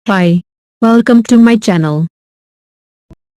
Hi. Welcome to my channel.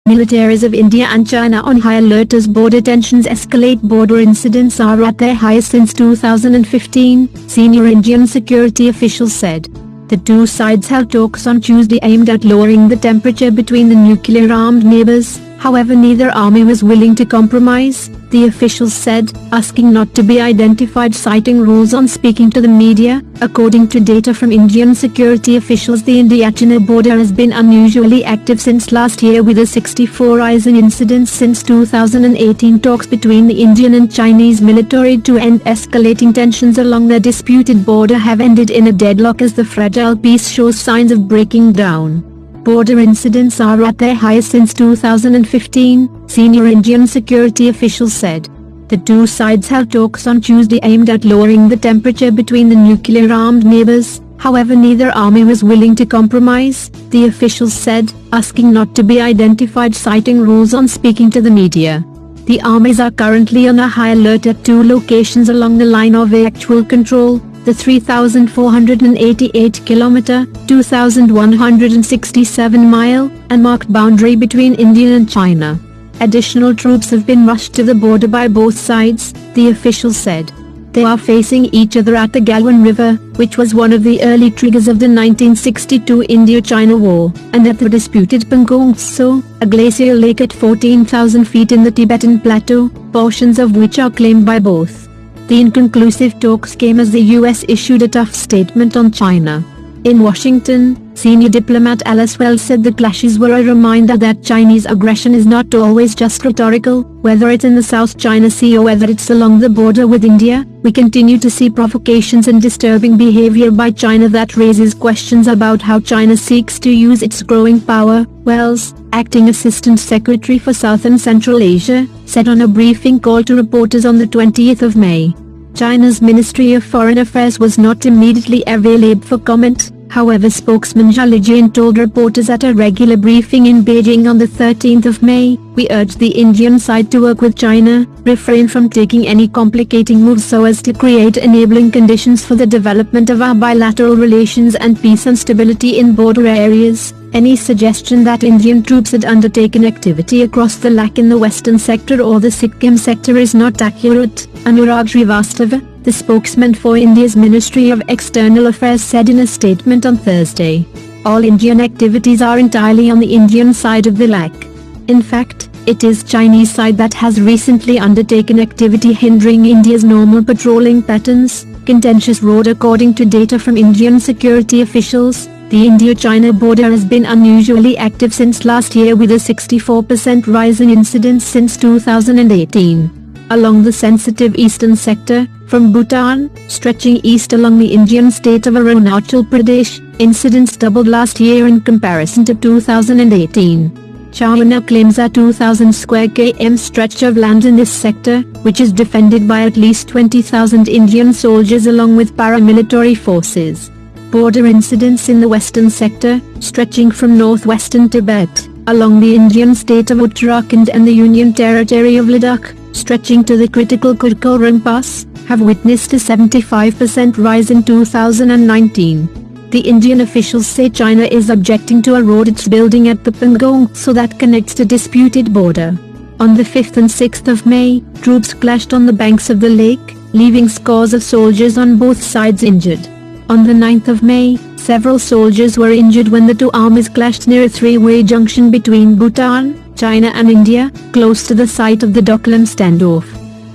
Militaries of India and China on high alert as border tensions escalate. Border incidents are at their highest since 2015, senior Indian security officials said. The two sides held talks on Tuesday aimed at lowering the temperature between the nuclear-armed neighbors. However, neither army was willing to compromise, the officials said, asking not to be identified, citing rules on speaking to the media. According to data from Indian security officials, the India-China border has been unusually active since last year, with a 64 rise in incidents since 2018. Talks between the Indian and Chinese military to end escalating tensions along the disputed border have ended in a deadlock as the fragile peace shows signs of breaking down. Border incidents are at their highest since 2015, senior Indian security officials said. The two sides held talks on Tuesday aimed at lowering the temperature between the nuclear-armed neighbors. However, neither army was willing to compromise, the officials said, asking not to be identified, citing rules on speaking to the media. The armies are currently on a high alert at two locations along the line of actual control, the 3,488-kilometer, 2,167-mile, unmarked boundary between India and China. Additional troops have been rushed to the border by both sides, the officials said. They are facing each other at the Galwan River, which was one of the early triggers of the 1962 India-China War, and at the disputed Pangong Tso, a glacial lake at 14,000 feet in the Tibetan Plateau, portions of which are claimed by both. The inconclusive talks came as the US issued a tough statement on China. In Washington, senior diplomat Alice Wells said the clashes were a reminder that Chinese aggression is not always just rhetorical. Whether it's in the South China Sea or whether it's along the border with India, we continue to see provocations and disturbing behavior by China that raises questions about how China seeks to use its growing power, Wells, acting Assistant Secretary for South and Central Asia, said on a briefing call to reporters on the 20th of May. China's Ministry of Foreign Affairs was not immediately available for comment. However, spokesman Zhao Lijian told reporters at a regular briefing in Beijing on the 13th of May, "We urge the Indian side to work with China, refrain from taking any complicating moves so as to create enabling conditions for the development of our bilateral relations and peace and stability in border areas. Any suggestion that Indian troops had undertaken activity across the Lak in the western sector or the Sikkim sector is not accurate," Anurag Srivastava, the spokesman for India's Ministry of External Affairs, said in a statement on Thursday. All Indian activities are entirely on the Indian side of the Lak. In fact, it is Chinese side that has recently undertaken activity hindering India's normal patrolling patterns, contentious road. According to data from Indian security officials, the India-China border has been unusually active since last year, with a 64% rise in incidents since 2018. Along the sensitive eastern sector, from Bhutan, stretching east along the Indian state of Arunachal Pradesh, incidents doubled last year in comparison to 2018. China claims a 2,000 square km stretch of land in this sector, which is defended by at least 20,000 Indian soldiers along with paramilitary forces. Border incidents in the western sector, stretching from northwestern Tibet, along the Indian state of Uttarakhand and the Union Territory of Ladakh, stretching to the critical Karakoram Pass, have witnessed a 75% rise in 2019. The Indian officials say China is objecting to a road it's building at the Pangong Tso that connects the disputed border. On the 5th and 6th of May, troops clashed on the banks of the lake, leaving scores of soldiers on both sides injured. On the 9th of May, several soldiers were injured when the two armies clashed near a three-way junction between Bhutan, China and India, close to the site of the Doklam standoff.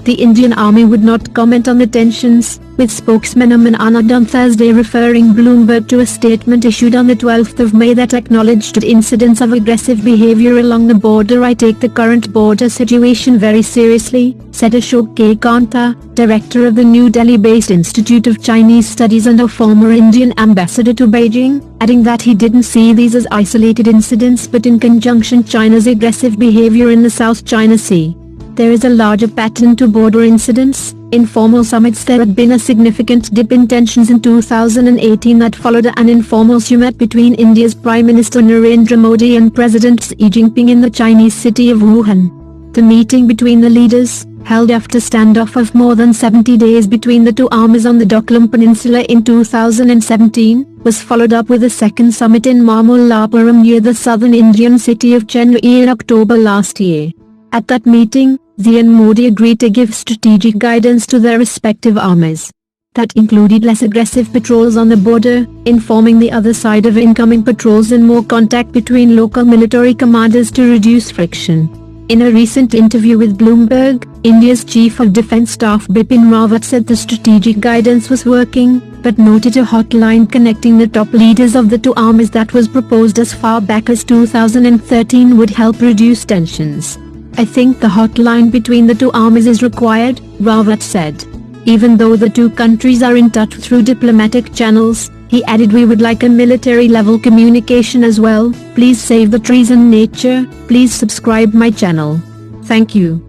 The Indian army would not comment on the tensions, with spokesman Aman Anand on Thursday referring Bloomberg to a statement issued on the 12th of May that acknowledged incidents of aggressive behavior along the border. "I take the current border situation very seriously," said Ashok K. Kanta, director of the New Delhi-based Institute of Chinese Studies and a former Indian ambassador to Beijing, adding that he didn't see these as isolated incidents but in conjunction China's aggressive behavior in the South China Sea. There is a larger pattern to border incidents. In formal summits, there had been a significant dip in tensions in 2018 that followed an informal summit between India's Prime Minister Narendra Modi and President Xi Jinping in the Chinese city of Wuhan. The meeting between the leaders, held after standoff of more than 70 days between the two armies on the Doklam Peninsula in 2017, was followed up with a second summit in Mamallapuram near the southern Indian city of Chennai in October last year. At that meeting, Xi and Modi agreed to give strategic guidance to their respective armies. That included less aggressive patrols on the border, informing the other side of incoming patrols, and more contact between local military commanders to reduce friction. In a recent interview with Bloomberg, India's Chief of Defence Staff Bipin Rawat said the strategic guidance was working, but noted a hotline connecting the top leaders of the two armies that was proposed as far back as 2013 would help reduce tensions. "I think the hotline between the two armies is required," Rawat said. Even though the two countries are in touch through diplomatic channels, he added, "We would like a military-level communication as well. Please save the trees and nature. Please subscribe my channel. Thank you."